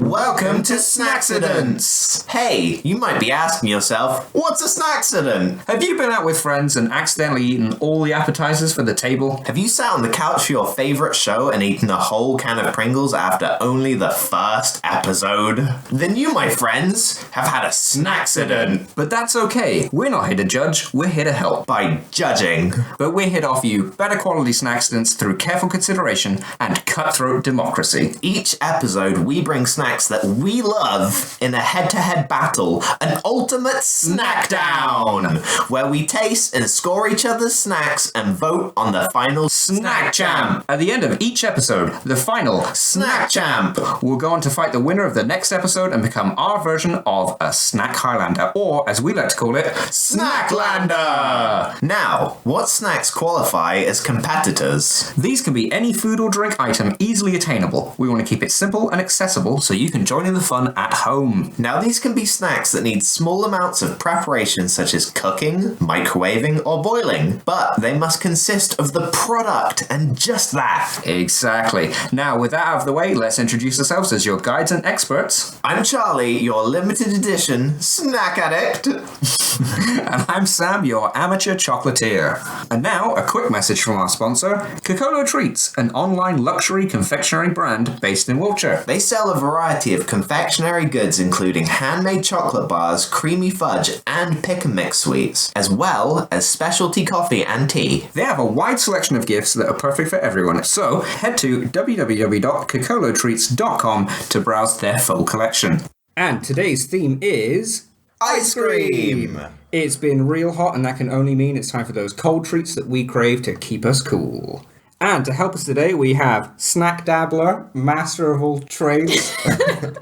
Welcome to Snaccidents! Hey, you might be asking yourself, what's a Snaccident? Have you been out with friends and accidentally eaten all the appetizers for the table? Have you sat on the couch for your favourite show and eaten a whole can of Pringles after only the first episode? Then you, my friends, have had a Snaccident. But that's okay. We're not here to judge, we're here to help. By judging. But we're here to offer you better quality Snaccidents through careful consideration and cutthroat democracy. Each episode, we bring snacks that we love in a head-to-head battle, an ultimate Snacc-down, where we taste and score each other's snacks and vote on the final Snack Champ. At the end of each episode, the final Snack Champ will go on to fight the winner of the next episode and become our version of a Snack Highlander, or as we like to call it, Snacklander. Now, what snacks qualify as competitors? These can be any food or drink item easily attainable. We want to keep it simple and accessible so you can join in the fun at home. Now, these can be snacks that need small amounts of preparation, such as cooking, microwaving, or boiling, but they must consist of the product and just that. Exactly. Now, with that out of the way, let's introduce ourselves as your guides and experts. I'm Charlie, your limited edition snack addict. And I'm Sam, your amateur chocolatier. And now, a quick message from our sponsor, Cocolo Treats, an online luxury confectionery brand based in Wiltshire. They sell a variety of confectionery goods including handmade chocolate bars, creamy fudge, and pick-and-mix sweets, as well as specialty coffee and tea. They have a wide selection of gifts that are perfect for everyone, so head to www.cocolotreats.com to browse their full collection. And today's theme is... Ice cream! It's been real hot, and that can only mean it's time for those cold treats that we crave to keep us cool. And to help us today, we have Snack Dabbler, master of all trades,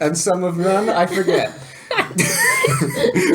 and some of none, I forget.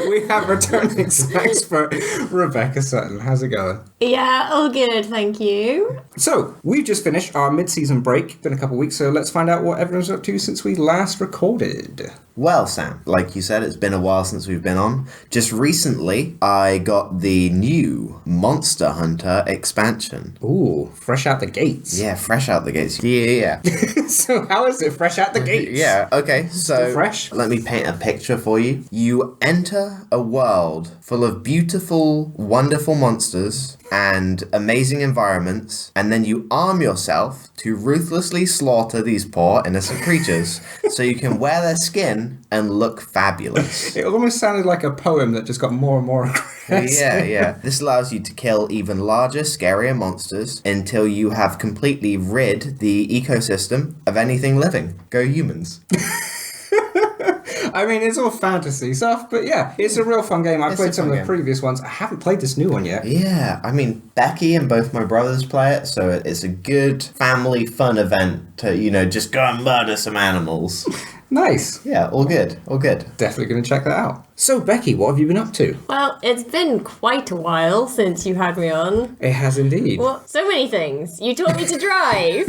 We have returning expert Rebecca Sutton. How's it going? Yeah, all good, thank you. So, we've just finished our mid-season break. It's been a couple of weeks, so let's find out what everyone's up to since we last recorded. Well, Sam, like you said, it's been a while since we've been on. Just recently, I got the new Monster Hunter expansion. Ooh, fresh out the gates. Yeah, fresh out the gates. Yeah. So how is it fresh out the gates? Yeah, okay, so Still fresh? Let me paint a picture for you. You enter a world full of beautiful, wonderful monsters and amazing environments, and then you arm yourself to ruthlessly slaughter these poor innocent creatures so you can wear their skin and look fabulous. It almost sounded like a poem that just got more and more aggressive. Yeah. This allows you to kill even larger, scarier monsters until you have completely rid the ecosystem of anything living. Go humans. I mean, it's all fantasy stuff, but yeah, it's a real fun game. I've played some of the previous ones. I haven't played this new one yet. Yeah, I mean, Becky and both my brothers play it, so it's a good family fun event to, just go and murder some animals. Nice. Yeah, all good. Definitely going to check that out. So, Becky, what have you been up to? Well, it's been quite a while since you had me on. It has indeed. Well, so many things. You taught me to drive.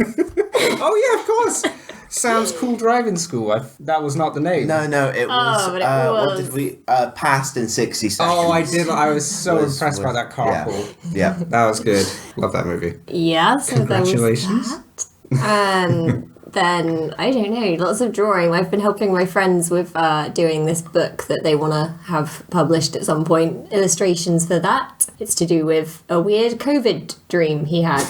Oh, yeah, of course. Sam's Cool Driving School. That was not the name. No, it was. But it was. What did we? Passed in 60 seconds. Oh, I did. I was so impressed by that carpool. Yeah. That was good. Love that movie. Yeah, so Congratulations. there was that. And then, I don't know, lots of drawing. I've been helping my friends with doing this book that they want to have published at some point. Illustrations for that. It's to do with a weird COVID dream he had.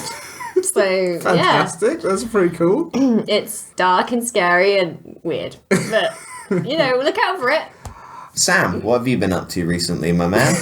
So, Fantastic. Yeah. That's pretty cool. It's dark and scary and weird. But, look out for it. Sam, what have you been up to recently, my man?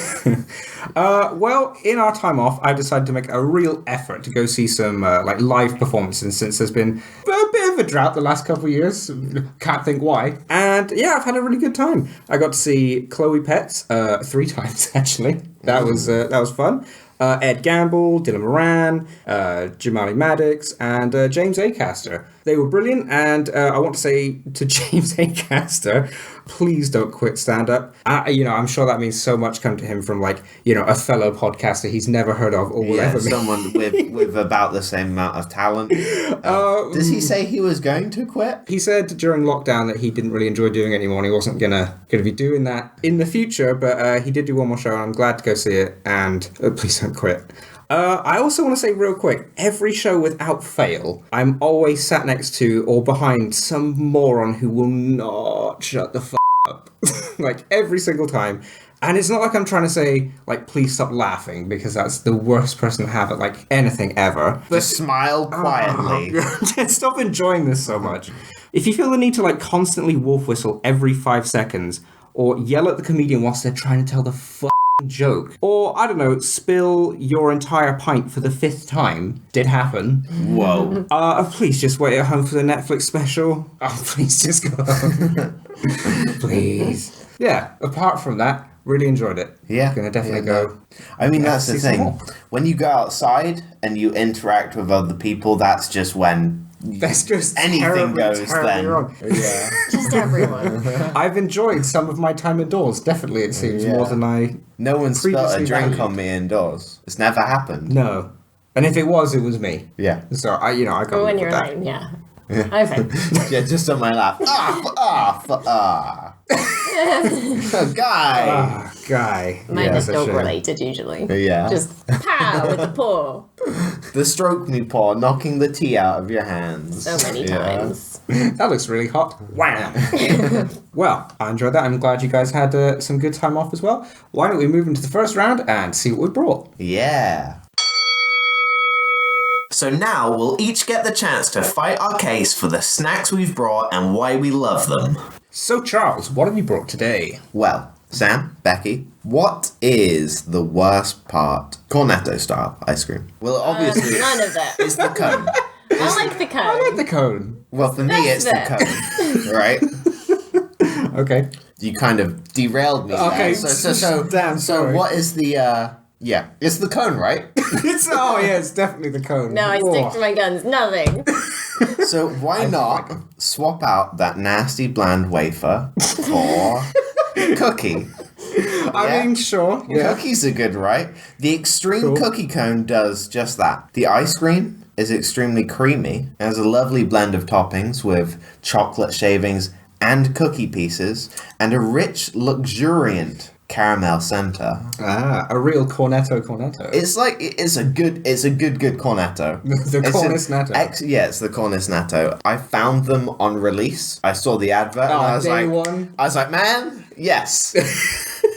Well, in our time off, I decided to make a real effort to go see some live performances, since there's been a bit of a drought the last couple of years. Can't think why. And yeah, I've had a really good time. I got to see Chloe Petts 3 times actually. That was fun. Ed Gamble, Dylan Moran, Jamali Maddox, and James Acaster. They were brilliant, and I want to say to James Acaster, please don't quit stand-up. I'm sure that means so much coming to him from, like, a fellow podcaster he's never heard of or will ever meet. Someone with about the same amount of talent. Does he say he was going to quit? He said during lockdown that he didn't really enjoy doing it anymore, and he wasn't gonna be doing that in the future, but he did do one more show, and I'm glad to go see it, and please don't quit. I also want to say real quick, every show without fail, I'm always sat next to or behind some moron who will not shut the up. Like, every single time. And it's not like I'm trying to say, like, please stop laughing, because that's the worst person to have at, like, anything ever. But just smile quietly. Just stop enjoying this so much. If you feel the need to, like, constantly wolf whistle every 5 seconds, or yell at the comedian whilst they're trying to tell the joke, or, I don't know, spill your entire pint for the 5th time, did happen. Whoa. Please just wait at home for the Netflix special. Oh, please just go home. Please. Yeah, apart from that, really enjoyed it. Yeah. Gonna definitely go. I mean, that's the thing. When you go outside and you interact with other people, that's just when that's just anything goes then. Wrong. Yeah. Just everyone. I've enjoyed some of my time indoors, definitely, it seems, more than I No one spilled a drink valued. on me indoors. It's never happened. No. And if it was me. Yeah. So, I can't But when live you're with that. alone, yeah. Okay. Yeah, just on my lap. Guy. Guy. Mine Yeah, is that's a dog shame. related usually. Yeah. Just pow with the paw. The stroke me paw, knocking the tea out of your hands. So many times. That looks really hot. Wham! Well, I enjoyed that. I'm glad you guys had some good time off as well. Why don't we move into the first round and see what we brought? Yeah. So now we'll each get the chance to fight our case for the snacks we've brought and why we love them. So, Charles, what have you brought today? Well, Sam, Becky, what is the worst part? Cornetto style ice cream. Well, obviously, None of it. it's the cone. I like the I like cone. the cone. Well, for me, it's That's the cone, right? Okay. You kind of derailed me. Okay, there. damn, So sorry. what is the? Yeah, it's the cone, right? It's definitely the cone. No, I stick to my guns. Nothing. So why not swap out that nasty bland wafer for cookie? I mean, sure. Yeah. Cookies are good, right? The extreme Cool. cookie cone does just that. The ice cream is extremely creamy. It has a lovely blend of toppings with chocolate shavings and cookie pieces, and a rich, luxuriant caramel center. A real cornetto. It's like it's a good cornetto. The cornisnatto. It's the cornisnatto. I found them on release. I saw the advert and I was day like, one. man, yes.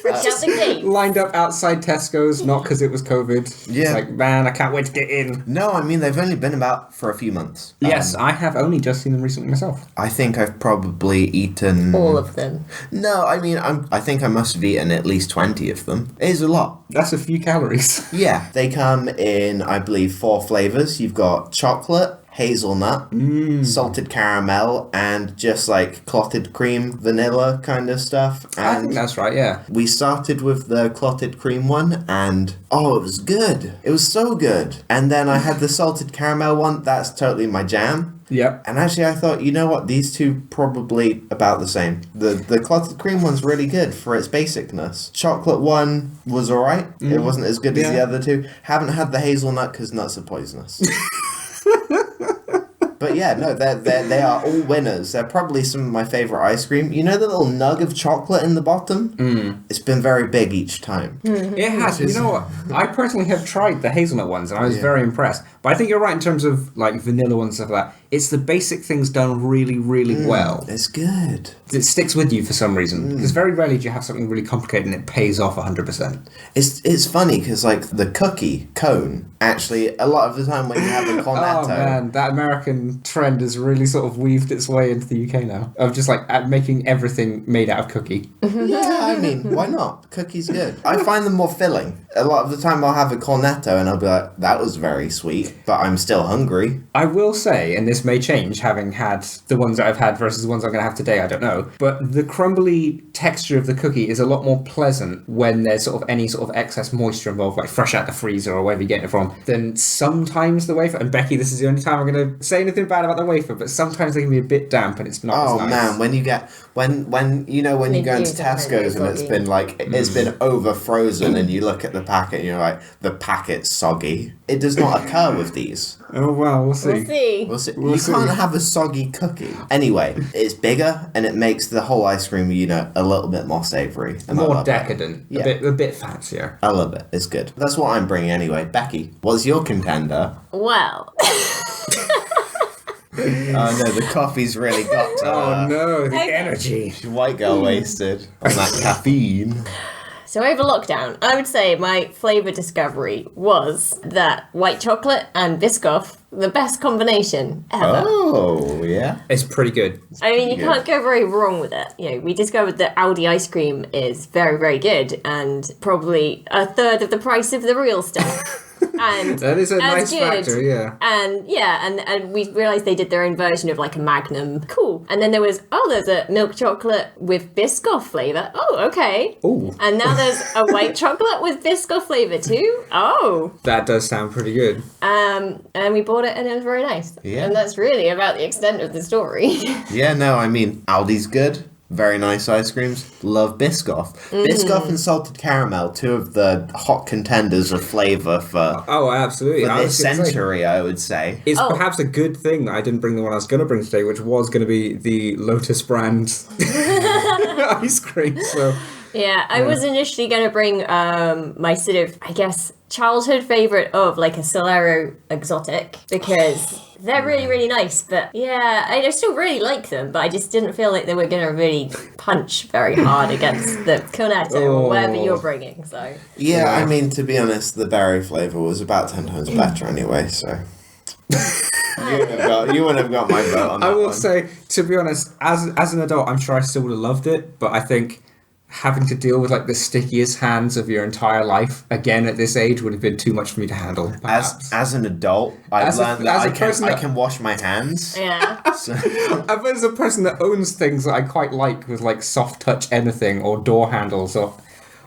Fresh out the gate. Lined up outside Tesco's, not because it was COVID. Yeah. It's like, man, I can't wait to get in. No, I mean they've only been about for a few months. Yes, I have only just seen them recently myself. I think I've probably eaten All of them. No, I mean I think I must have eaten at least 20 of them. It is a lot. That's a few calories. Yeah, they come in I believe 4 flavors. You've got chocolate, hazelnut, salted caramel, and just like clotted cream, vanilla kind of stuff. I think And that's right, yeah. we started with the clotted cream one, and it was good. It was so good. And then I had the salted caramel one. That's totally my jam. Yep. And actually, I thought, you know what? These two probably about the same. The clotted cream one's really good for its basicness. Chocolate one was alright. It wasn't as good as the Yeah. other two. Haven't had the hazelnut because nuts are poisonous. But yeah, no, they are all winners. They're probably some of my favourite ice cream. You know the little nug of chocolate in the bottom? It's been very big each time. It has. You know what? I personally have tried the hazelnut ones, and I was very impressed. But I think you're right in terms of like vanilla ones and stuff like that. It's the basic things done really, really well. It's good. It sticks with you for some reason. Because very rarely do you have something really complicated and it pays off 100%. It's funny because like the cookie cone, actually, a lot of the time when you have a cornetto... Oh man, that American trend has really sort of weaved its way into the UK now. Of just like making everything made out of cookie. Yeah, I mean, why not? Cookie's good. I find them more filling. A lot of the time I'll have a cornetto and I'll be like, that was very sweet, but I'm still hungry. I will say, and this this may change, having had the ones that I've had versus the ones I'm going to have today, I don't know. But the crumbly texture of the cookie is a lot more pleasant when there's sort of any sort of excess moisture involved, like fresh out the freezer or wherever you get it from, than sometimes the wafer. And Becky, this is the only time I'm going to say anything bad about the wafer, but sometimes they can be a bit damp and it's not as nice. Oh man, when you get when you go into Tesco's and it's been it's been over frozen and you look at the packet and you're like, the packet's soggy. It does not occur with these. Oh well, we'll see. We'll see. You can't have a soggy cookie. Anyway, it's bigger and it makes the whole ice cream, a little bit more savoury. And More decadent. Yeah. A bit fancier. I love it. It's good. That's what I'm bringing anyway. Becky, what's your contender? Well. Oh no, the coffee's really got to her. Oh no, the energy. White girl wasted on that caffeine. So over lockdown, I would say my flavour discovery was that white chocolate and Biscoff, the best combination ever. Oh, yeah. It's pretty good. I mean, you can't go very wrong with it. We discovered that Aldi ice cream is very, very good and probably a third of the price of the real stuff. And that is a nice good. factor, yeah. And we realised they did their own version of like a Magnum. Cool. And then there's a milk chocolate with Biscoff flavour. Oh, okay. Ooh. And now there's a white chocolate with Biscoff flavour too. Oh. That does sound pretty good. And we bought it and it was very nice. Yeah. And that's really about the extent of the story. Yeah, no, I mean, Aldi's good. Very nice ice creams. Love Biscoff. Biscoff and salted caramel, two of the hot contenders of flavour for absolutely. For this century, I would say. It's perhaps a good thing that I didn't bring the one I was going to bring today, which was going to be the Lotus brand ice cream. So yeah, I was initially going to bring my sort of, I guess, childhood favourite of like a Solero exotic because they're really, really nice. But yeah, I still really like them, but I just didn't feel like they were going to really punch very hard against the Cornetto or whatever you're bringing. So yeah, I mean, to be honest, the berry flavour was about 10 times better anyway, so... you wouldn't have got my vote on that. I will one. say, to be honest, as an adult, I'm sure I still would have loved it, but I think having to deal with like the stickiest hands of your entire life again at this age would have been too much for me to handle. As an adult, I've learned that I can wash my hands. yeah. So. But as a person that owns things that I quite like with like soft touch anything or door handles or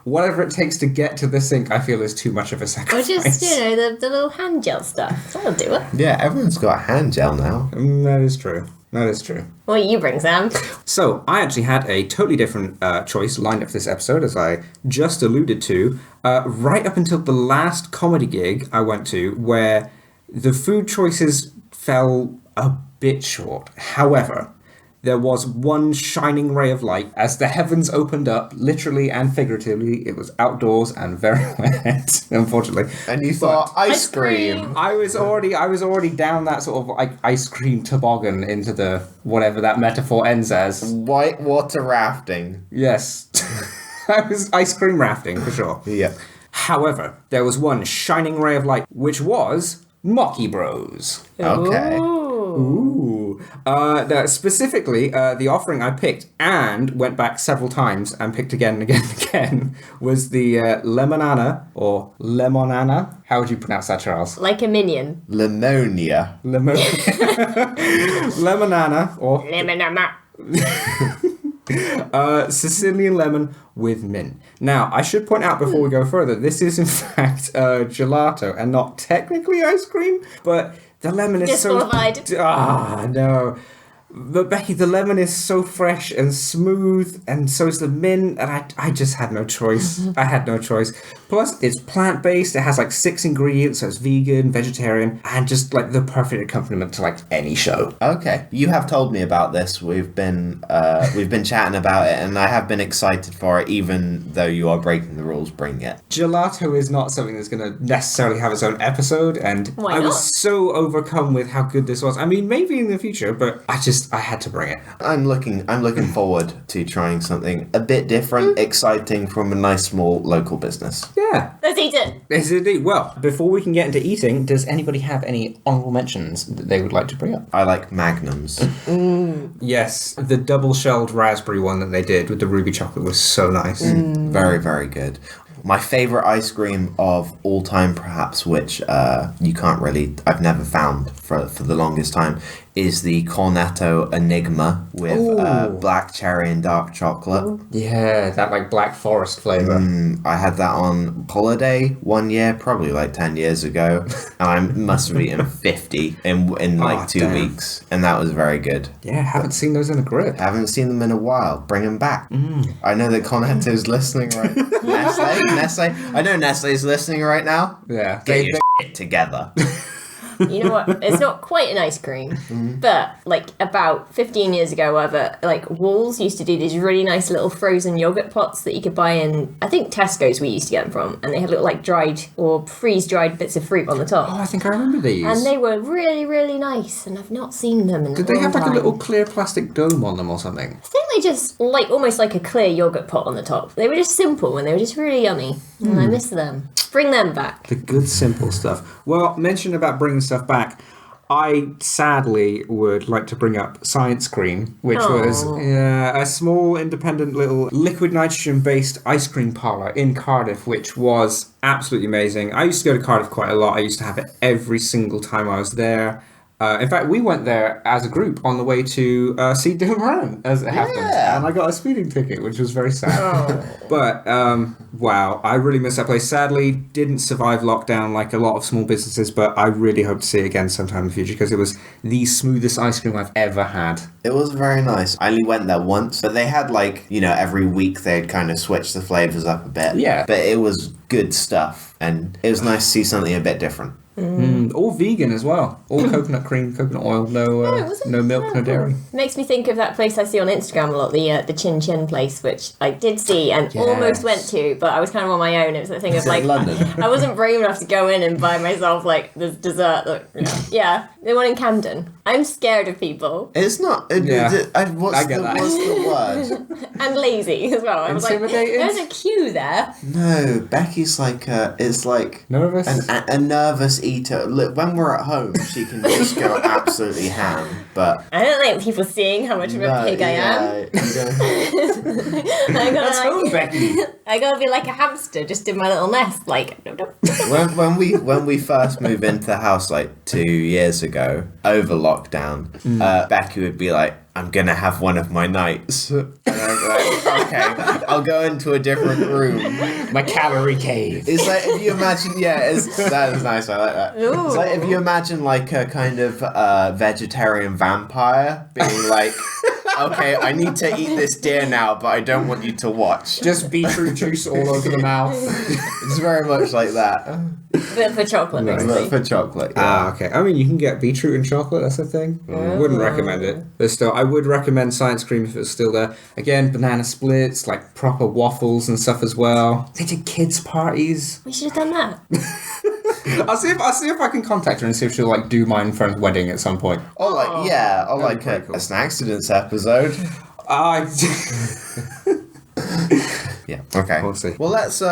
whatever it takes to get to the sink, I feel is too much of a Or sacrifice. just, the little hand gel stuff. That'll do it. Yeah, everyone's got hand gel now. That is true. That is true. What you bring, Sam? So, I actually had a totally different choice lined up for this episode, as I just alluded to, right up until the last comedy gig I went to, where the food choices fell a bit short. However, there was one shining ray of light as the heavens opened up, literally and figuratively. It was outdoors and very wet, unfortunately. And you thought ice cream. I was already down that sort of like ice cream toboggan into the whatever that metaphor ends as. Whitewater rafting. Yes. I was ice cream rafting for sure. Yeah. However, there was one shining ray of light, which was Mocky Bros. Okay. Ooh. Specifically, the offering I picked and went back several times and picked again and again and again was the Lemonana or Lemonana. How would you pronounce that, Charles? Like a minion. Lemonia. Lemonana or Lemonana. Sicilian lemon with mint. Now, I should point out before we go further, this is in fact gelato and not technically ice cream, but the lemon is Disqualified. No. But Becky, the lemon is so fresh and smooth, and so is the mint, and I just had no choice. I had no choice. Plus, it's plant-based, it has like 6 ingredients, so it's vegan, vegetarian, and just like the perfect accompaniment to like any show. Okay, you have told me about this. We've been chatting about it, and I have been excited for it, even though you are breaking the rules. Bring it. Gelato is not something that's going to necessarily have its own episode, and Why I not? was so overcome with how good this was. I mean, maybe in the future, but I had to bring it. I'm looking forward to trying something a bit different, exciting from a nice small local business. Yeah. Let's eat it. Yes, indeed. Well, before we can get into eating, does anybody have any honourable mentions that they would like to bring up? I like Magnums. Yes, the double-shelled raspberry one that they did with the ruby chocolate was so nice. Very, very good. My favourite ice cream of all time, perhaps, which I've never found for the longest time, is the Cornetto Enigma with black cherry and dark chocolate. Yeah, that like Black Forest flavour. I had that on holiday one year, probably like 10 years ago, and I must have eaten 50 in like 2 weeks, and that was very good. Yeah, haven't seen those in a grip. Haven't seen them in a while. Bring them back. I know that Cornetto's listening right Nestle. I know Nestle's listening right now. Yeah. Get your shit together. You know what? It's not quite an ice cream, but like about 15 years ago, whatever, like Walls used to do these really nice little frozen yogurt pots that you could buy in, I think Tesco's we used to get them from, and they had little like dried or freeze-dried bits of fruit on the top. Oh, I think I remember these. And they were really, really nice, and I've not seen them in a Did they have like time. a little clear plastic dome on them or something? I think they just like almost like a clear yogurt pot on the top. They were just simple and they were just really yummy, and I miss them. Bring them back. The good simple stuff. Well, mention about bringing stuff back. I sadly would like to bring up Science Cream, which was a small independent little liquid nitrogen based ice cream parlour in Cardiff, which was absolutely amazing. I used to go to Cardiff quite a lot. I used to have it every single time I was there. In fact, we went there as a group on the way to see Dylan Moran, as it happened. And I got a speeding ticket, which was very sad. But, wow, I really miss that place. Sadly, didn't survive lockdown like a lot of small businesses, but I really hope to see it again sometime in the future because it was the smoothest ice cream I've ever had. It was very nice. I only went there once, but they had like, every week they'd kind of switch the flavours up a bit. Yeah. But it was good stuff, and it was nice to see something a bit different. All vegan as well. All coconut cream, coconut oil, no milk, no dairy. Makes me think of that place I see on Instagram a lot, the Chin Chin place, which I did see and almost went to, but I was kind of on my own. It was the thing of like, London? I wasn't brave enough to go in and buy myself like this dessert. Yeah, the one in Camden. I'm scared of people. It's not. What's the word? And lazy as well. I was like, Intimidated? there's a queue there. No, Becky's like it's like Nervous? a nervous eater. Look, when we're at home, she can just go absolutely ham. But I don't like people seeing how much of a pig I am. That's home, Becky. I gotta be like a hamster, just in my little nest, like. when we first moved into the house like 2 years ago over lockdown, Becky would be like, I'm gonna have one of my nights. And I'm like, okay, I'll go into a different room. My calorie cave. It's like if you imagine, that is nice. I like that. Ooh. It's like if you imagine like a kind of vegetarian vampire being like, okay, I need to eat this deer now, but I don't want you to watch. Just beetroot juice all over the mouth. It's very much like that. But for chocolate, But basically. for chocolate. Yeah. Ah, okay. I mean, you can get beetroot and chocolate, that's the thing. Wouldn't recommend it. But still, I would recommend Science Cream if it was still there. Again, banana splits, like proper waffles and stuff as well. They did kids' parties. We should have done that. I'll see if I can contact her and see if she'll like do my friend's wedding at some point. Or like, or like a Snaccidents episode. Yeah. Okay. We'll see. Well, let's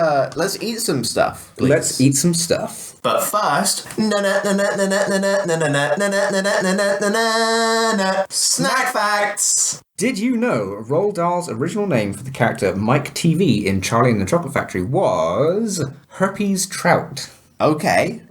eat some stuff, please. Let's eat some stuff. But first, snack facts. Did you know Roald Dahl's original name for the character Mike TV in Charlie and the Chocolate Factory was Herpes Trout? Okay.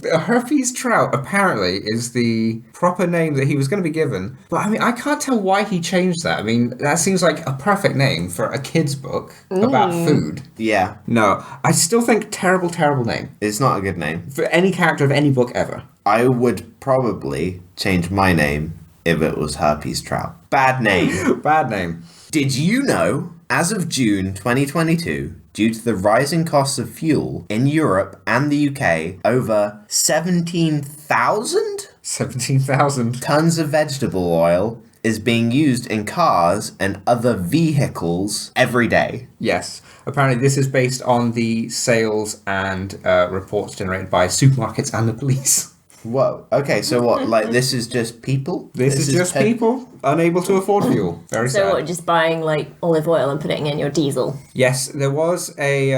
Herpes Trout apparently is the proper name that he was going to be given. But I mean, I can't tell why he changed that. I mean, that seems like a perfect name for a kid's book about food. Yeah. No, I still think terrible, terrible name. It's not a good name. For any character of any book ever. I would probably change my name if it was Herpes Trout. Bad name. Bad name. Did you know, as of June 2022, due to the rising costs of fuel in Europe and the UK, over 17,000 17,000. tons of vegetable oil is being used in cars and other vehicles every day. Yes. Apparently this is based on the sales and reports generated by supermarkets and the police. Whoa. Okay, so what? Like, this is just people? This is just people unable to afford fuel. Very sad. So what, just buying like olive oil and putting in your diesel? Yes, there was a,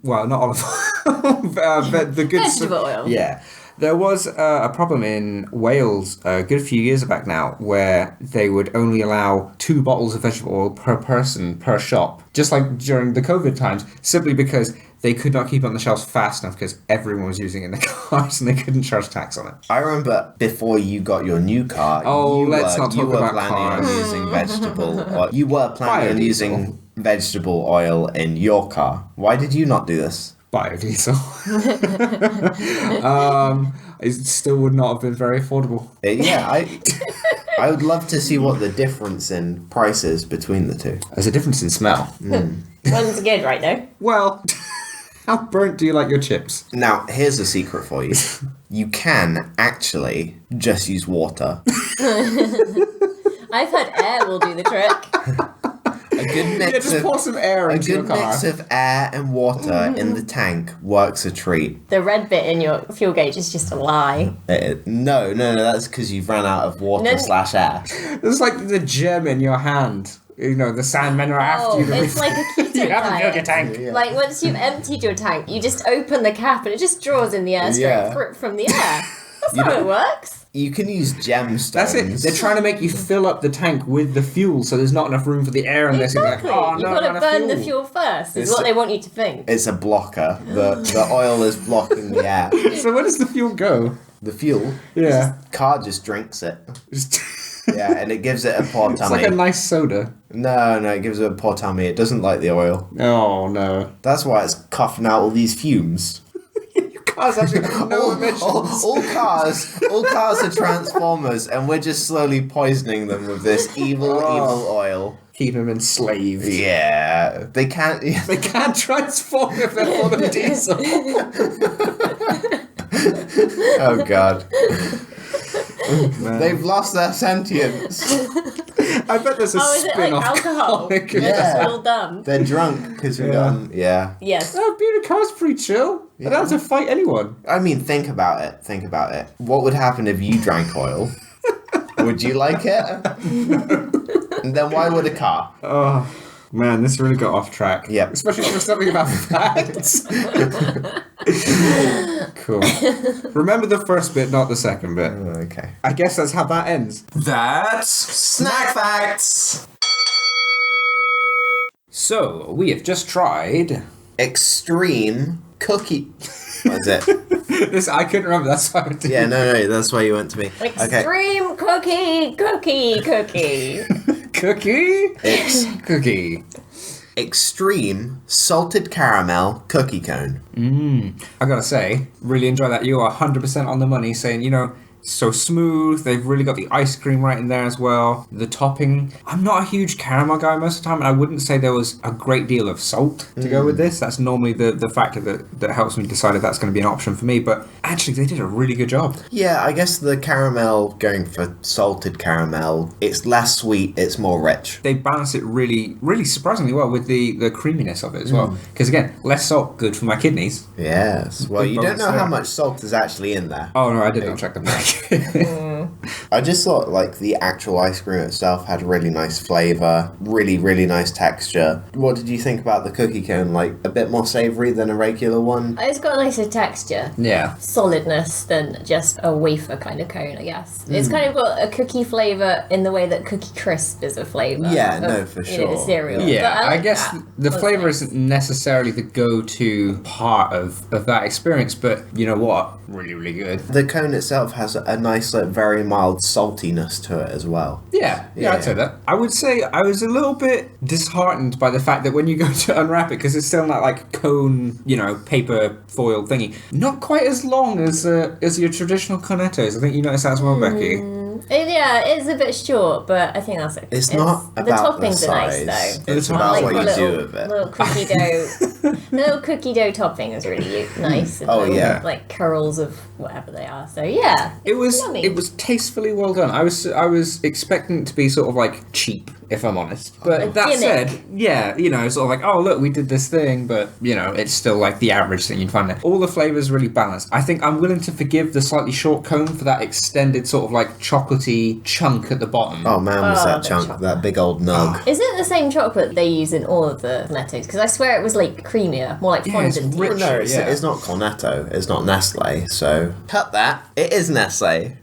well, not olive oil, but the good... Vegetable oil. Yeah. There was a problem in Wales a good few years back now where they would only allow 2 bottles of vegetable oil per person per shop, just like during the COVID times, simply because they could not keep it on the shelves fast enough because everyone was using it in their cars and they couldn't charge tax on it. I remember before you got your new car, let's not talk about planning cars. on using vegetable oil. You were planning on Biodiesel. using vegetable oil in your car. Why did you not do this? Biodiesel. It still would not have been very affordable. I would love to see what the difference in price is between the two. There's a difference in smell. One's good, right, though? Well, how burnt do you like your chips? Now, here's a secret for you. You can actually just use water. I've heard air will do the trick. A good mix Just pour some air into your car. mix of air and water in the tank works a treat. The red bit in your fuel gauge is just a lie. No, that's because you've ran out of water No. / air. It's like the gem in your hand. You know, the sandmen are after you. It's like a keto You haven't diet. filled your tank. Yeah. Like, once you've emptied your tank, you just open the cap and it just draws in the air straight from the air. That's how it works. You can use gemstones. That's it. They're trying to make you fill up the tank with the fuel, so there's not enough room for the air in this. Exactly. Like, oh, You've no, got to not burn enough the fuel first, is It's what a- they want you to think. It's a blocker. The oil is blocking the air. So where does the fuel go? The fuel, Yeah. car just drinks it. It's Yeah, and it gives it a poor tummy. like a nice soda. No, it gives it a poor tummy. It doesn't like the oil. Oh, no. That's why it's coughing out all these fumes. Your car's actually got no emissions. all cars are transformers, and we're just slowly poisoning them with this evil oil. Keep them enslaved. Yeah, they can't. They can't transform if they're full of diesel. Oh God. They've lost their sentience. I bet there's a Oh, is it like spin-off alcohol? comic. They're Yeah. just all dumb. They're drunk because we've done. Yeah. Yes. Oh, being a car's pretty chill. They don't have to fight anyone. I mean, think about it. What would happen if you drank oil? Would you like it? And then why would a car? Oh, man, this really got off track. Yep. Especially for something about facts. Cool. Remember the first bit, not the second bit. Okay. I guess that's how that ends. That's Snack Facts. So, we have just tried... Extreme cookie. What is it? This, I couldn't remember, that's why I did. Yeah, no, that's why you went to me. Okay. Extreme cookie. Cookie? Cookie. Extreme salted caramel cookie cone. I gotta say, really enjoy that. You are 100% on the money, saying, you know, so smooth. They've really got the ice cream right in there as well. The topping. I'm not a huge caramel guy most of the time, and I wouldn't say there was a great deal of salt to go with this. That's normally the factor that helps me decide if that's going to be an option for me. But actually, they did a really good job. Yeah, I guess the caramel, going for salted caramel, it's less sweet, it's more rich. They balance it really, really surprisingly well with the creaminess of it as well. Because again, less salt, good for my kidneys. Yes. Well, Big you don't bonus know there. how much salt is actually in there. Oh no, I did not check the back. I just thought like the actual ice cream itself had really nice flavour, really, really nice texture. What did you think about the cookie cone? Like a bit more savoury than a regular one? It's got a nicer texture. Yeah. Solidness than just a wafer kind of cone, I guess. It's kind of got a cookie flavour in the way that Cookie Crisp is a flavour. Yeah, of, no, for you know, the sure. cereal. Yeah, But I like guess that. the That's flavour nice. isn't necessarily the go-to part of that experience, but you know what? Really, really good. The cone itself has a nice, like, very mild saltiness to it as well. Yeah, Yeah. I'd say that. I would say I was a little bit disheartened by the fact that when you go to unwrap it, because it's still not like cone, you know, paper foil thingy, not quite as long as your traditional cornettos. I think you noticed that as well, Becky. Yeah, it's a bit short, but I think that's it. It's not the about the toppings are size. nice though. It's I about like what the you little, do with it. Little cookie dough, little cookie dough topping is really nice. And Oh, little, yeah. like curls of whatever they are. So yeah, It was yummy. tastefully well done. I was expecting it to be sort of like cheap, if I'm honest. But A that gimmick. said, yeah, you know, sort of like, oh look, we did this thing, but you know, it's still like the average thing you'd find there. All the flavors really balanced. I think I'm willing to forgive the slightly short cone for that extended sort of like chocolatey chunk at the bottom. Oh man, was Oh, that the chunk, chocolate. that big old nug. Is it the same chocolate they use in all of the cornettos? Because I swear it was like creamier, more like Yeah, it's fondant. rich. No, Yeah. it's not Cornetto. It's not Nestle. So cut that. It is Nestle.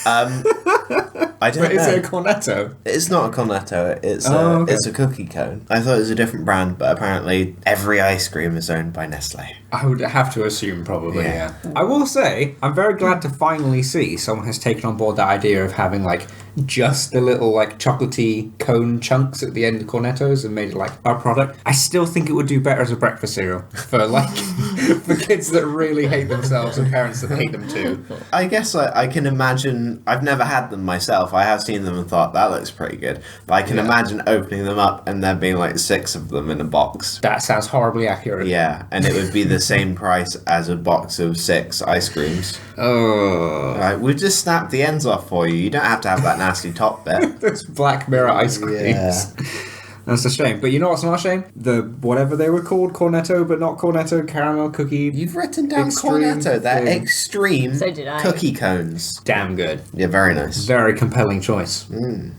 I don't But know. is it a cornetto? It's not a Cornetto. Okay. It's a cookie cone. I thought it was a different brand, but apparently every ice cream is owned by Nestle. I would have to assume, probably, Yeah. yeah. I will say, I'm very glad to finally see someone has taken on board that idea of having, like, just the little, like, chocolatey cone chunks at the end of cornettos and made it, like, our product. I still think it would do better as a breakfast cereal for, like, for kids that really hate themselves and parents that hate them too. I guess I can imagine. I've never had them myself. I have seen them and thought that looks pretty good. But I can Yeah. imagine opening them up and there being like 6 of them in a box. That sounds horribly accurate. Yeah, and it would be the same price as a box of 6 ice creams. Oh. Right, we've just snapped the ends off for you. You don't have to have that nasty top bit. Those Black Mirror ice creams. Yeah. That's a shame. But you know what's not a shame? The whatever they were called, cornetto, but not cornetto, caramel cookie. You've written down Extreme Cornetto. They're thing. extreme So did I. cookie cones. Damn good. Yeah, very nice. Very compelling choice. Yum,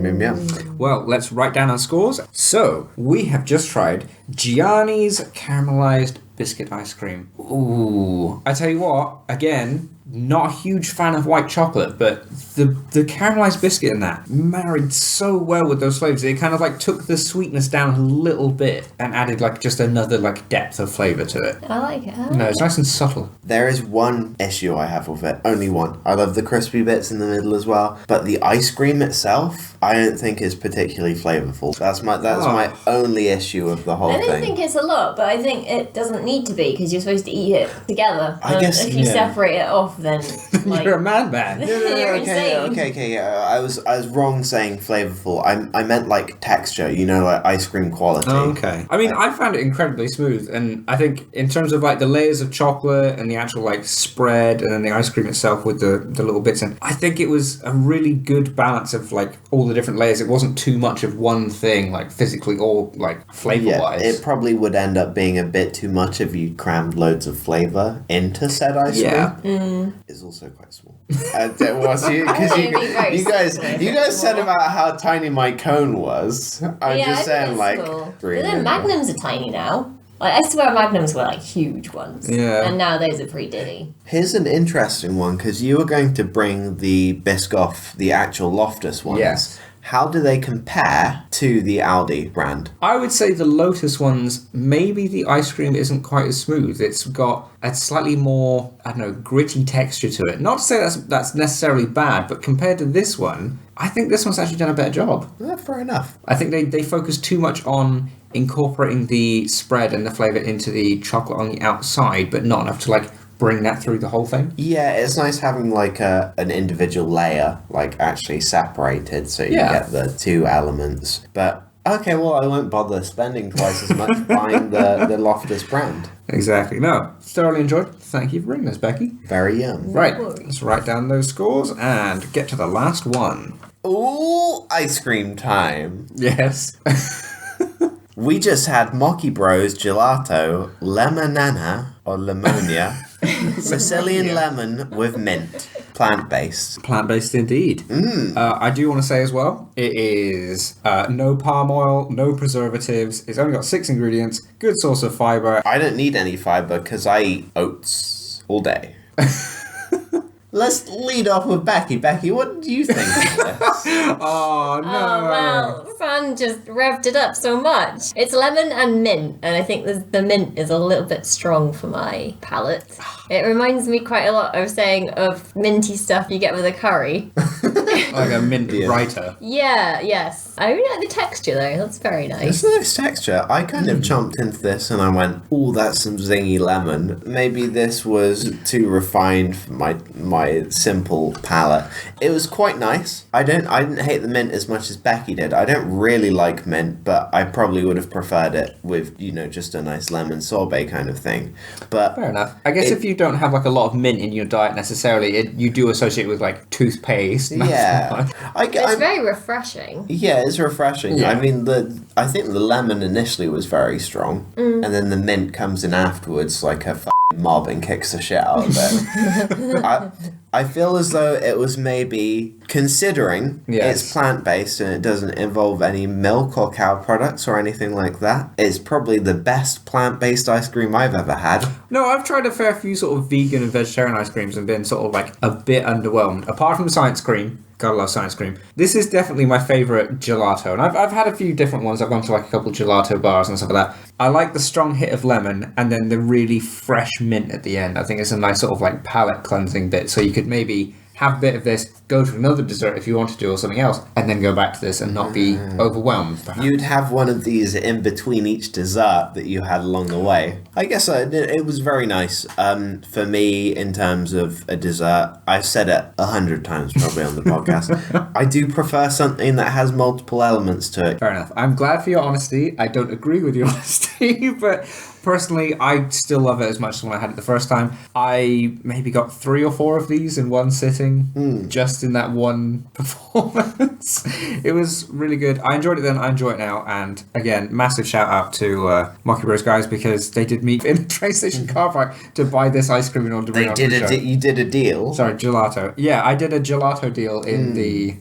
yum, yum. Well, let's write down our scores. So, we have just tried Gianni's caramelized biscuit ice cream. Ooh. I tell you what, again, not a huge fan of white chocolate, but the caramelized biscuit in that married so well with those flavors. It kind of like took the sweetness down a little bit and added like just another like depth of flavor to it. I like it. No, it's nice and subtle. There is one issue I have with it. Only one. I love the crispy bits in the middle as well. But the ice cream itself, I don't think is particularly flavorful. That's my only issue of the whole I thing. don't think it's a lot, but I think it doesn't need to be because you're supposed to eat it together. I guess, if you yeah. separate it off, then like, You're a madman. You're insane. Okay. I was wrong saying flavorful. I meant like texture. You know, like ice cream quality. Okay. I mean, I found it incredibly smooth, and I think in terms of like the layers of chocolate and the actual like spread, and then the ice cream itself with the little bits in, I think it was a really good balance of like all the different layers. It wasn't too much of one thing, like physically or like flavor wise. It probably would end up being a bit too much if you crammed loads of flavor into said ice cream. It's also quite small. Because It'd be very you guys small. said about how tiny my cone was. I'm yeah, just saying, like, But three then and- Magnums are tiny now. Like, I swear Magnums were like huge ones. Yeah. And now those are pretty diddy. Here's an interesting one because you were going to bring the Biscoff, the actual Loftus ones. Yes. How do they compare to the Aldi brand? I would say the Lotus ones, maybe the ice cream isn't quite as smooth. It's got a slightly more, I don't know, gritty texture to it. Not to say that's necessarily bad, but compared to this one, I think this one's actually done a better job. Fair enough. I think they focus too much on incorporating the spread and the flavour into the chocolate on the outside, but not enough to like bring that through the whole thing. Yeah, it's nice having like an individual layer, like actually separated, so you get the two elements. But okay, well, I won't bother spending twice as much buying the Loftus brand. Exactly. No, thoroughly enjoyed. Thank you for bringing us, Becky. Very yum. Right, worries. let's write down those scores and get to the last one. Ooh, ice cream time. Yes. We just had Mocky Bros Gelato Lemonana or Lemonia Sicilian lemon with mint. Plant-based. Plant-based indeed. I do want to say as well, it is no palm oil, no preservatives. It's only got 6 ingredients, good source of fibre. I don't need any fibre because I eat oats all day. Let's lead off with Becky. Becky, what do you think of this? Oh, no. Oh, well, Fran just revved it up so much. It's lemon and mint, and I think the mint is a little bit strong for my palate. It reminds me quite a lot, I was saying, of minty stuff you get with a curry. Like a mint writer. Yeah, yes. I really like the texture, though. That's very It's nice. a nice texture. I kind of chomped into this and I went, "Oh, that's some zingy lemon." Maybe this was too refined for my simple palate. It was quite nice. I didn't hate the mint as much as Becky did. I don't really like mint, but I probably would have preferred it with, just a nice lemon sorbet kind of thing. But Fair enough. I guess if you don't have like a lot of mint in your diet necessarily, you do associate it with like toothpaste. yeah, It's very refreshing. Yeah, it's refreshing. Yeah. I mean, I think the lemon initially was very strong, and then the mint comes in afterwards like a mob and kicks the shit out of it. I feel as though it was maybe, considering Yes. it's plant-based and it doesn't involve any milk or cow products or anything like that, it's probably the best plant-based ice cream I've ever had. No, I've tried a fair few sort of vegan and vegetarian ice creams and been sort of like a bit underwhelmed. Apart from science cream. Gotta love science cream. This is definitely my favourite gelato. And I've had a few different ones. I've gone to like a couple gelato bars and stuff like that. I like the strong hit of lemon and then the really fresh mint at the end. I think it's a nice sort of like palate cleansing bit. So you could maybe have a bit of this, go to another dessert if you want to do or something else, and then go back to this and not be overwhelmed, perhaps. You'd have one of these in between each dessert that you had along the way. I guess it was very nice. For me, in terms of a dessert, I've said it 100 times probably on the podcast. I do prefer something that has multiple elements to it. Fair enough. I'm glad for your honesty. I don't agree with your honesty, but personally, I still love it as much as when I had it the first time. I maybe got 3 or 4 of these in one sitting, just in that one performance. It was really good. I enjoyed it then, I enjoy it now, and again, massive shout out to Monkey Bros guys, because they did meet in a train station car park to buy this ice cream in order to bring it on the show. You did a deal? Sorry, gelato. Yeah, I did a gelato deal in the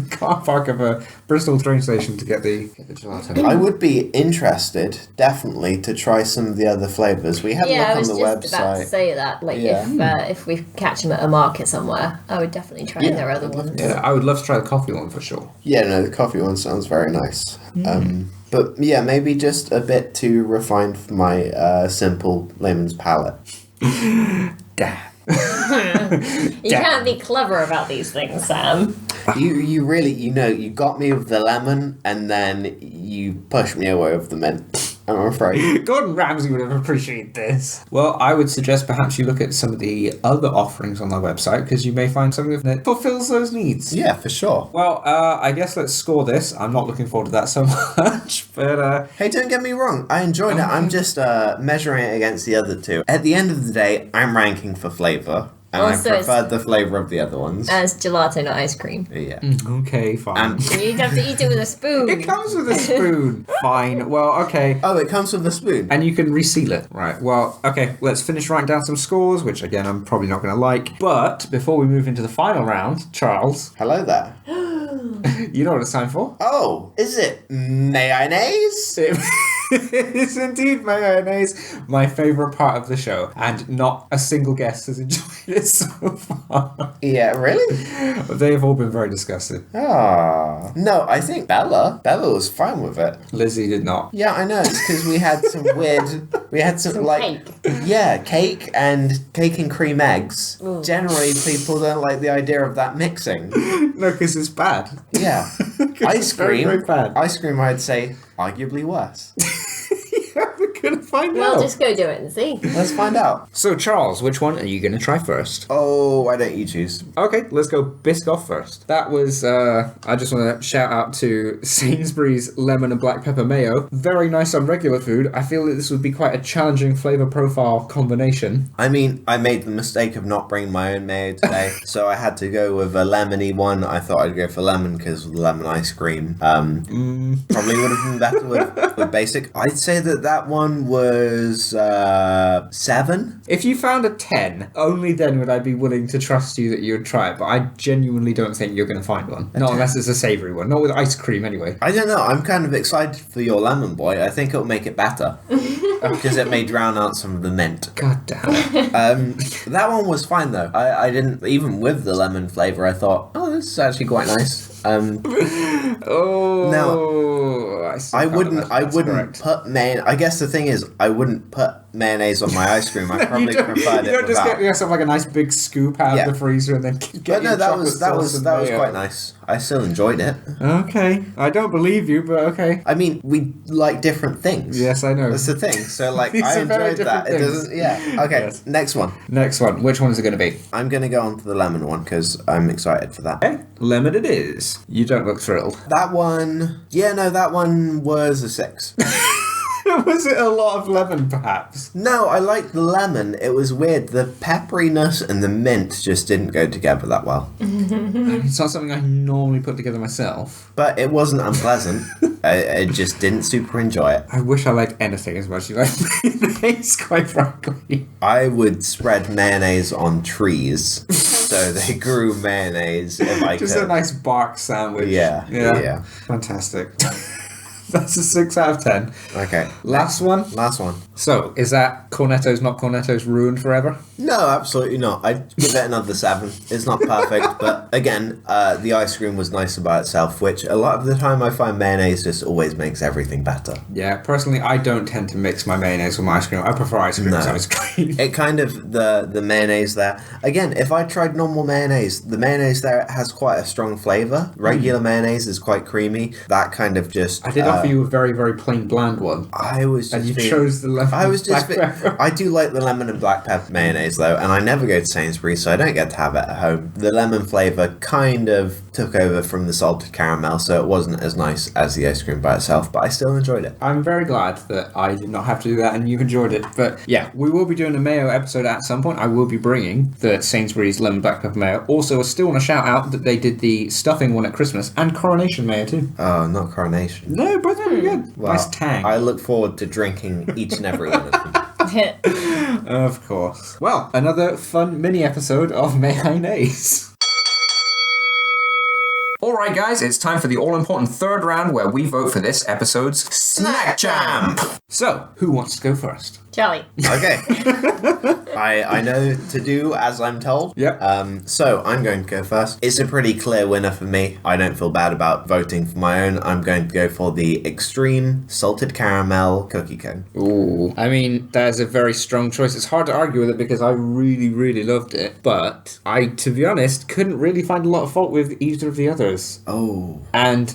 car park of a Bristol train station to get the gelato. I would be interested, definitely, to try some of the other flavours. We had a look I on was the just about to website. say that. Like, if we catch them at a market somewhere, I would definitely try their other ones. Yeah, I would love to try the coffee one for sure. Yeah, no, the coffee one sounds very nice. But yeah, maybe just a bit too refined for my simple layman's palate. Damn. You can't be clever about these things, Sam. You really, you got me with the lemon, and then you pushed me away with the mint. I'm afraid. Gordon Ramsay would have appreciated this. Well, I would suggest perhaps you look at some of the other offerings on their website, because you may find something that fulfills those needs. Yeah, for sure. Well, I guess let's score this. I'm not looking forward to that so much, but Hey, don't get me wrong. I enjoyed it. I'm just measuring it against the other two. At the end of the day, I'm ranking for flavour. And Also, I preferred the flavour of the other ones. As gelato, not ice cream. Yeah. okay, fine. You'd have to eat it with a spoon. It comes with a spoon. Fine. Well, okay. Oh, it comes with a spoon. And you can reseal it. Right, well, okay, let's finish writing down some scores, which again, I'm probably not going to like. But before we move into the final round, Charles, Hello there. you know what it's time for? Oh, is it mayonnaise? It is indeed mayonnaise, my favourite part of the show, and not a single guest has enjoyed it so far. Yeah, really? They have all been very disgusted. Ah. No, I think Bella was fine with it. Lizzie did not. Yeah, I know. It's because we had some we had some like, cake. yeah, cake and cream eggs. Generally, people don't like the idea of that mixing. No, because it's bad. Yeah. Ice very, cream, very bad. Ice cream, I'd say, arguably worse. We're going to find Well, out. just go do it and see. Let's find out. So, Charles, which one are you going to try first? Oh, why don't you choose? Okay, let's go Biscoff first. That was, I just want to shout out to Sainsbury's lemon and black pepper mayo. Very nice on regular food. I feel that this would be quite a challenging flavour profile combination. I mean, I made the mistake of not bringing my own mayo today, so I had to go with a lemony one. I thought I'd go for lemon because of the lemon ice cream. Probably would have been better with basic. I'd say that one was 7. If you found a 10, only then would I be willing to trust you that you would try it, but I genuinely don't think you're going to find one. Not unless it's a savoury one. Not with ice cream, anyway. I don't know. I'm kind of excited for your lemon boy. I think it'll make it better because it may drown out some of the mint. God damn it. That one was fine though. I didn't even with the lemon flavour. I thought, oh, this is actually quite nice. I wouldn't put mayonnaise. I guess the thing is, I wouldn't put mayonnaise on my ice cream. I probably preferred it You don't just without. get yourself like a nice big scoop out of the freezer and then get But no, your that chocolate was sauce and mayo. quite nice. I still enjoyed it. Okay. I don't believe you, but okay. I mean, we like different things. Yes, I know. That's the thing. So like, These I are very enjoyed that. It different doesn't. Yeah. Okay. Yes. Next one. Next one. Which one is it going to be? I'm gonna go on to the lemon one because I'm excited for that. Okay. Lemon it is. You don't look thrilled. That one. Yeah, no, that one was a 6. Was it a lot of lemon, perhaps? No, I liked the lemon. It was weird. The pepperiness and the mint just didn't go together that well. It's not something I normally put together myself. But it wasn't unpleasant. I just didn't super enjoy it. I wish I liked anything as much as I like mayonnaise, quite frankly. I would spread mayonnaise on trees so they grew mayonnaise if I Just could. a nice bark sandwich. Yeah. Fantastic. That's a 6 out of 10. Okay. Last one. Last one. So, is that Cornetto's not Cornetto's ruined forever? No, absolutely not. I'd give it another 7. It's not perfect, but again, the ice cream was nice by itself, which a lot of the time I find mayonnaise just always makes everything better. Yeah, personally, I don't tend to mix my mayonnaise with my ice cream. I prefer ice cream as ice cream. It kind of, the mayonnaise there. Again, if I tried normal mayonnaise, the mayonnaise there has quite a strong flavour. Regular mayonnaise is quite creamy. That kind of just... I did offer you a very, very plain bland one. I was just... And you chose the lemon black pepper. I do like the lemon and black pepper mayonnaise though, and I never go to Sainsbury's, so I don't get to have it at home. The lemon flavour kind of took over from the salted caramel, so it wasn't as nice as the ice cream by itself, but I still enjoyed it. I'm very glad that I did not have to do that and you enjoyed it. But yeah, we will be doing a mayo episode at some point. I will be bringing the Sainsbury's lemon black pepper mayo. Also, I still want to shout out that they did the stuffing one at Christmas and Coronation mayo too. Oh, not Coronation. No, both very good. Well, nice tang. I look forward to drinking each and every one of them. Of course. Well, another fun mini episode of Mayonnaise. Alright guys, it's time for the all-important third round where we vote for this episode's Snack Jam! So, who wants to go first? Charlie. Okay. I know to do as I'm told. Yep. So I'm going to go first. It's a pretty clear winner for me. I don't feel bad about voting for my own. I'm going to go for the extreme salted caramel cookie cone. Ooh. I mean, that is a very strong choice. It's hard to argue with it because I really, really loved it. But I, to be honest, couldn't really find a lot of fault with either of the others. Oh. And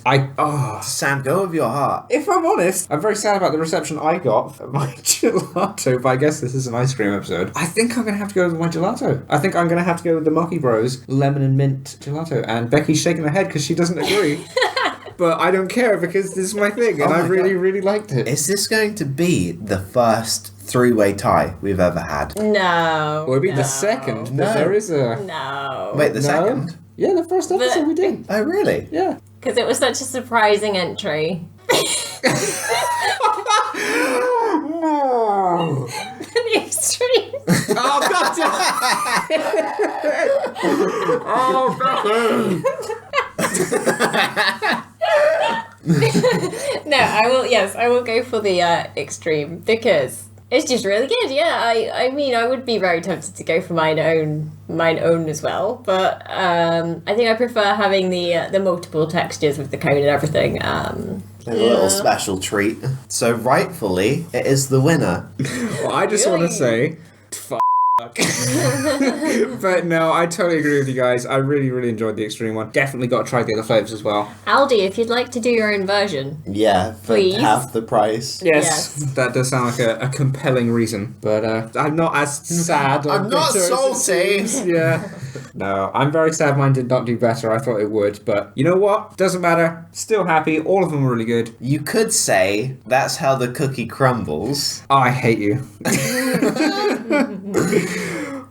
Sam, go with your heart. if I'm honest, I'm very sad about the reception I got for my gelato, but I guess this is an ice cream episode. I think I'm going to have to go with my gelato. I think I'm going to have to go with the Mocky Bros lemon and mint gelato. And Becky's shaking her head because she doesn't agree. But I don't care because this is my thing and I really, really liked it. Is this going to be the first three-way tie we've ever had? No. Or maybe the second, No. but there is a... No. Wait, the second? Yeah, the first episode we did. Oh, really? Yeah. Because it was such a surprising entry. The extreme. Oh, God damn. Oh, No, I will go for the extreme because it's just really good. Yeah, I mean, I would be very tempted to go for mine own as well, but I think I prefer having the multiple textures with the cone and everything. A little special treat. So rightfully, it is the winner. Well, I just want to say, but no, I totally agree with you guys. I really, really enjoyed the extreme one. Definitely got to try the other flavours as well. Aldi, if you'd like to do your own version. Yeah, for Please. half the price. Yes, that does sound like a compelling reason. But I'm not as sad. I'm not salty. Yeah. No, I'm very sad mine did not do better. I thought it would. But you know what? Doesn't matter. Still happy. All of them were really good. You could say that's how the cookie crumbles. Oh, I hate you.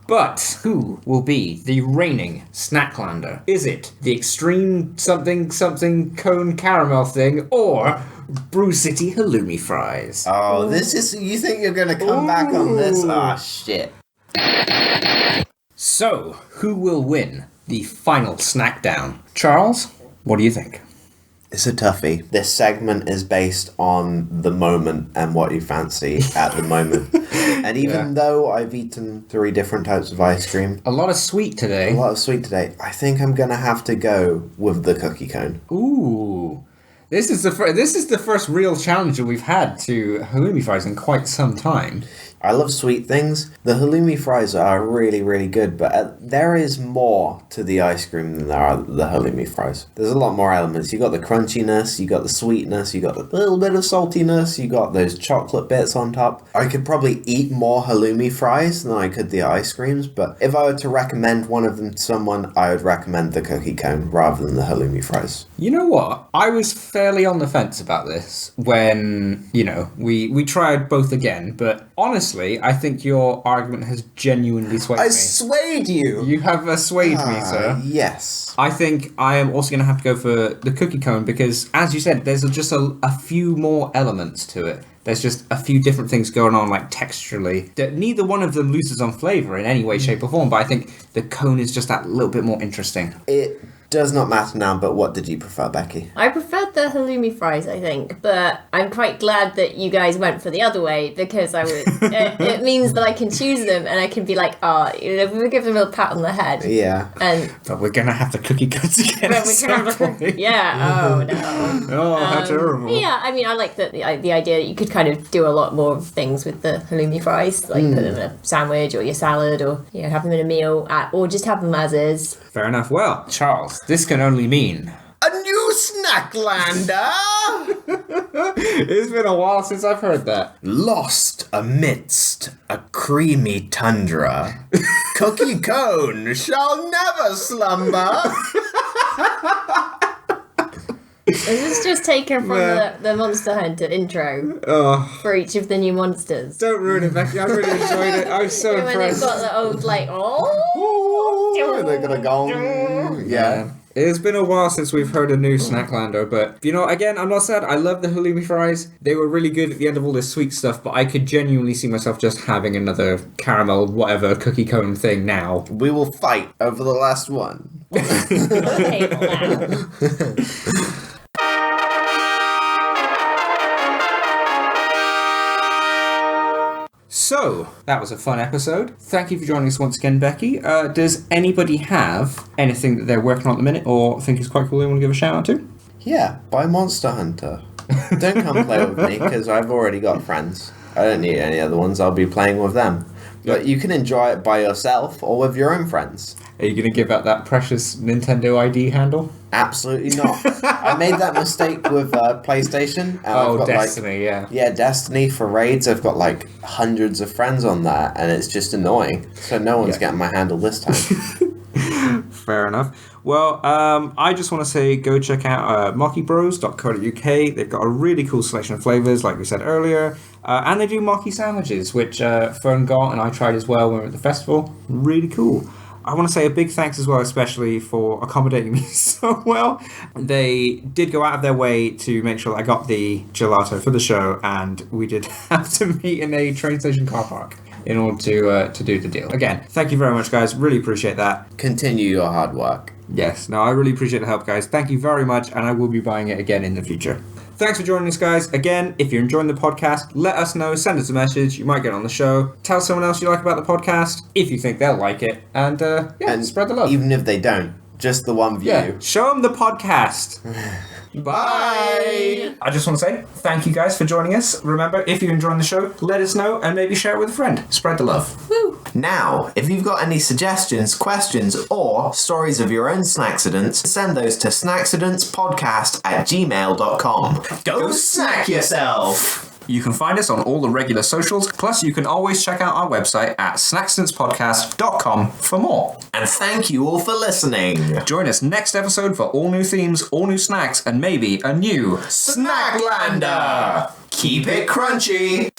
But who will be the reigning Snacklander? Is it the extreme something something cone caramel thing or Brew City halloumi fries? Oh, this is... You think you're going to come back on this? Ah, shit. So, who will win the final snack down? Charles, what do you think? It's a toughie. This segment is based on the moment and what you fancy at the moment. And even though I've eaten 3 different types of ice cream, A lot of sweet today. a lot of sweet today, I think I'm going to have to go with the cookie cone. Ooh. This is the first real challenge that we've had to halloumi fries in quite some time. I love sweet things. The halloumi fries are really, really good, but there is more to the ice cream than there are the halloumi fries. There's a lot more elements. You got the crunchiness, you got the sweetness, you got the little bit of saltiness, you got those chocolate bits on top. I could probably eat more halloumi fries than I could the ice creams, but if I were to recommend one of them to someone, I would recommend the cookie cone rather than the halloumi fries. You know what? I was fairly on the fence about this when, we tried both again, but honestly, I think your argument has genuinely swayed me. I swayed you! You have swayed me, sir. Yes. I think I am also going to have to go for the cookie cone because, as you said, there's just a few more elements to it. There's just a few different things going on, like texturally, that neither one of them loses on flavour in any way, shape or form, but I think the cone is just that little bit more interesting. It does not matter now, but what did you prefer, Becky? I preferred the halloumi fries, I think, but I'm quite glad that you guys went for the other way because it means that I can choose them and I can be like, we give them a pat on the head. Yeah. But we're going to have the cookie cuts again. Yeah, oh no. Oh, how terrible. Yeah, I mean, I like the idea that you could kind of do a lot more things with the halloumi fries, like put them in a sandwich or your salad or have them in a meal or just have them as is. Fair enough. Well, Charles, this can only mean a new Snacklander! It's been a while since I've heard that. Lost amidst a creamy tundra, cookie cone shall never slumber. Is this just taken from the Monster Hunter intro for each of the new monsters? Don't ruin it, Becky. I really enjoyed it. I was so when impressed. they've got the old, They're gonna go. Yeah. It's been a while since we've heard a new Snacklander, but, again, I'm not sad. I love the halloumi fries. They were really good at the end of all this sweet stuff, but I could genuinely see myself just having another caramel, whatever, cookie cone thing now. We will fight over the last one. So, that was a fun episode. Thank you for joining us once again, Becky. Does anybody have anything that they're working on at the minute or think is quite cool they want to give a shout out to? Yeah, buy Monster Hunter. Don't come play with me, because I've already got friends. I don't need any other ones. I'll be playing with them. But you can enjoy it by yourself or with your own friends. Are you going to give out that precious Nintendo ID handle? Absolutely not. I made that mistake with PlayStation. I've got Destiny, yeah. Yeah, Destiny for raids. I've got hundreds of friends on that, and it's just annoying. So no one's getting my handle this time. Fair enough. Well, I just want to say go check out mockybros.co.uk. They've got a really cool selection of flavours, like we said earlier. And they do mocky sandwiches, which Fern got and I tried as well when we were at the festival. Really cool. I want to say a big thanks as well, especially for accommodating me so well. They did go out of their way to make sure that I got the gelato for the show, and we did have to meet in a train station car park in order to do the deal. Again, thank you very much, guys. Really appreciate that. Continue your hard work. Yes, no, I really appreciate the help, guys. Thank you very much, and I will be buying it again in the future. Thanks for joining us, guys. Again, if you're enjoying the podcast, let us know. Send us a message. You might get on the show. Tell someone else you like about the podcast if you think they'll like it. And, and spread the love. Even if they don't, just the one view. Yeah, show them the podcast. Bye! I just want to say thank you guys for joining us. Remember, if you're enjoying the show, let us know and maybe share it with a friend. Spread the love. Woo! Now, if you've got any suggestions, questions, or stories of your own Snaccidents, send those to snaccidentspodcast@gmail.com. Go snack yourself! You can find us on all the regular socials, plus you can always check out our website at snaccidentspodcast.com for more. And thank you all for listening. Join us next episode for all new themes, all new snacks, and maybe a new Snacklander! Keep it crunchy!